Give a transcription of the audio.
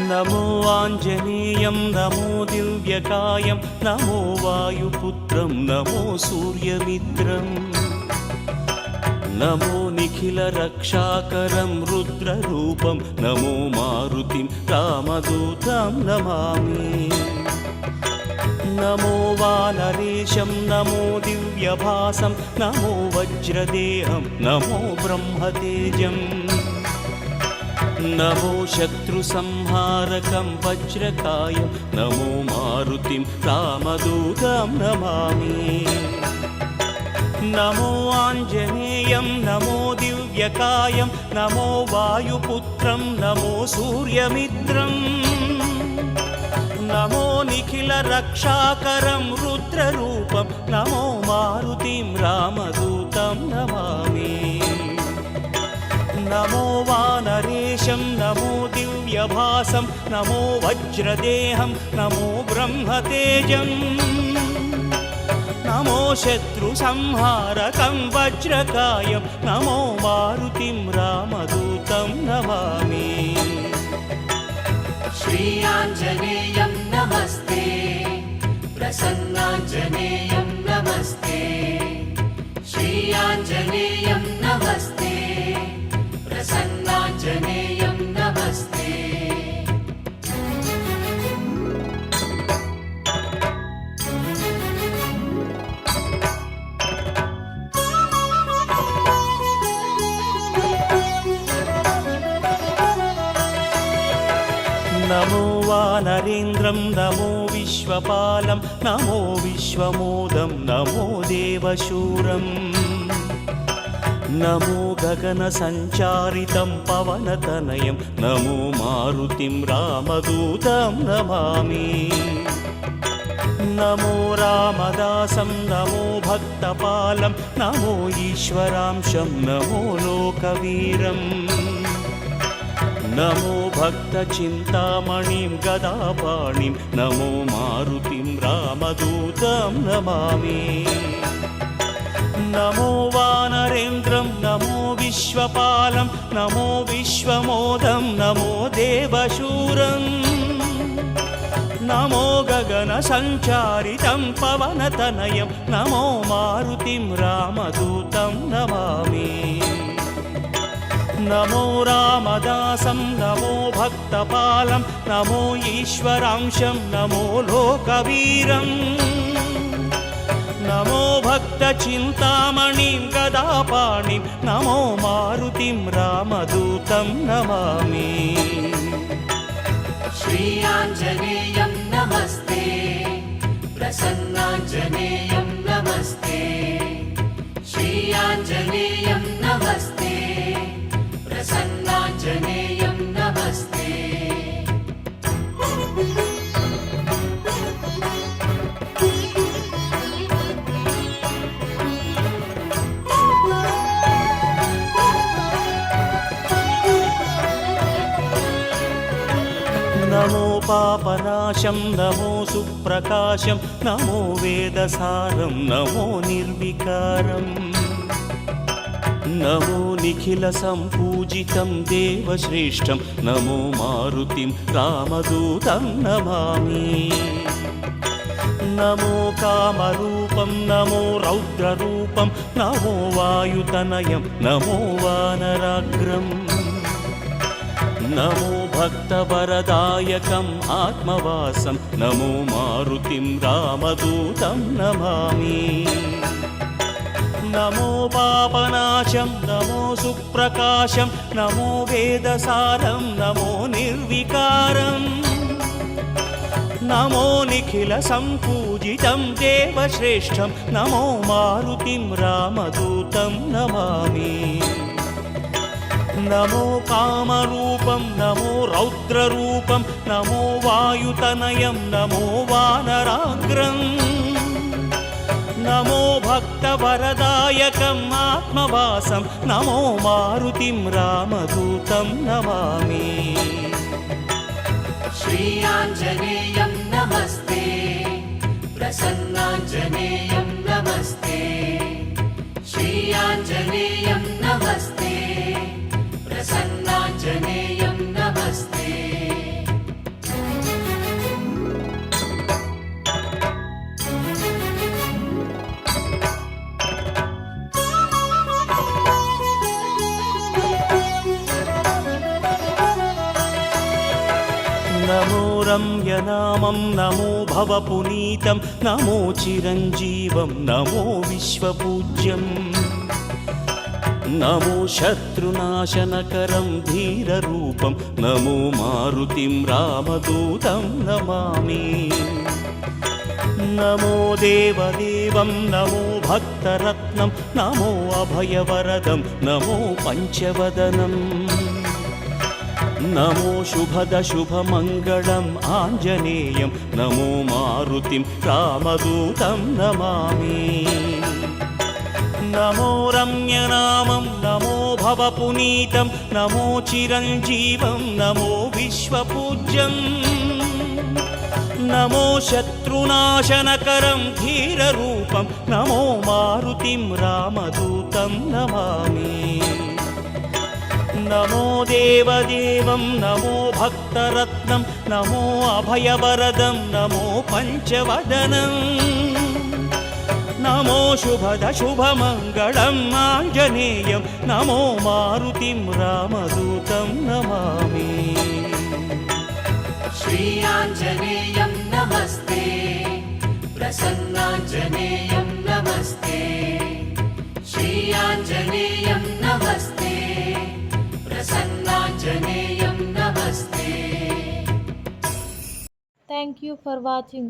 నమో ఆంజనేయం నమో దివ్యకాయం నమో వాయుపుత్రం నమో సూర్యమిత్రం నమో నిఖిల రక్షాకరం రుద్రరూపం నమో మారుతిం రామదూతం నమామి నమో వానరేశం నమో దివ్యభాసం నమో వజ్రదేహం నమో బ్రహ్మతేజం నమో శత్రుసంహారకం వజ్రకాయం నమో మారుతిం రామదూతం నమామి నమో ఆంజనేయం నమో దివ్యకాయం నమో వాయుపుత్రం నమో సూర్యమిత్రం నమో నిఖిల రక్షాకరం రుద్రరూపం నమో మారుతిం రామదూతం నమామి నమో వానరేశం నమో దివ్యభాసం నమో వజ్రదేహం నమో బ్రహ్మతేజం నమో శత్రుసంహారకం వజ్రకాయం నమో మారుతిం రామదూతం నమామి శ్రీ ఆంజనేయం నమస్తే ప్రసన్నాంజనేయం నమస్తే శ్రీ ఆంజనేయం నమస్తే ప్రసన్నాంజనేయం నమస్తే నమో వానరేంద్రం నమో విశ్వపాలం నమో విశ్వమోదం నమో దేవశూరం నమో గగన సంచారితం పవనతనయం నమో మారుతిం రామదూతం నమామి నమో రామదాసం నమో భక్తపాలం నమో ఈశ్వరాంశం నమో లోకవీరం నమో భక్తచింతామణిం గదాపాణిం నమో మారుతిం రామదూతం నమామి నమో వానరేంద్రం నమో విశ్వపాలం నమో విశ్వమోదం నమో దేవశూరం నమో గగన సంచారితం పవనతనయం నమో మారుతిం రామదూతం నమామి నమో రామదాసం నమో భక్తపాలం నమో ఈశ్వరాంశం నమో లోకవీరం నమో భక్తచింతామణిం గదాపాణిం నమో మారుతిం రామదూతం నమామి శ్రీ ఆంజనేయం నమస్తే ప్రసన్నాంజనేయం నమస్తే శ్రీ ఆంజనేయం నమస్తే ప్రసన్నాంజనేయం నమస్తే నమో పాపనాశం నమో సుప్రకాశం నమో వేదసారం నమో నిర్వికారం నమో నిఖిల సంపూజితం దేవశ్రేష్టం నమో మారుతిం రామదూతం నమామి నమో కామరూపం నమో రౌద్రరూపం నమో వాయుతనయం నమో వానరాగ్రం నమో భక్తవరదాయకం ఆత్మవాసం నమో మారుతిం రామదూతం నమామి నమో పాపనాశం నమో సుప్రకాశం నమో వేదసారం నమో నిర్వికారం నమో నిఖిల సంపూజితం దేవశ్రేష్టం నమో మారుతిం రామదూతం నమామి నమో కామరూపం నమో రౌద్రరూపం నమో వాయుతనయం నమో వానరాగ్రం నమో భక్తవరదాయకం ఆత్మవాసం నమో మారుతిం రామదూతం నమామి శ్రీ ఆంజనేయం నమస్తే ప్రసన్నాంజనేయం నమస్తే శ్రీ ఆంజనేయం నమస్తే ప్రసన్నాంజనేయం నమస్తే नमो रम्यनामं नमो भवपुनीतं नमो चिरञ्जीवं नमो विश्वपूज्यम् नमो शत्रुनाशनकरं धीररूपं नमो मारुतिं रामदूतं नमामि नमो देवदेवं नमो भक्तरत्नं नमो अभयवरदं नमो पञ्चवदनं नमो शुभदशुभमङ्गलम् आञ्जनेयं नमो मारुतिं रामदूतं नमामि नमो रम्यनामं नमो भवपुनीतं नमो चिरञ्जीवं नमो विश्वपूज्यम् नमो शत्रुनाशनकरं धीररूपं नमो मारुतिं रामदूतं नमामि नमो देवदेवं नमो भक्तरत्नं नमो अभयवरदं नमो पञ्चवदनं नमो शुभदशुभमङ्गलम् आञ्जनेयं नमो मारुतिं रामदूतं नमामि श्री आञ्जनेयं नमस्ते प्रसन्नाञ्जनेयं नमस्ते श्री आञ्जनेयं नमस्ते प्रसन्नाञ्जनेयं नमस्ते Thank you for watching.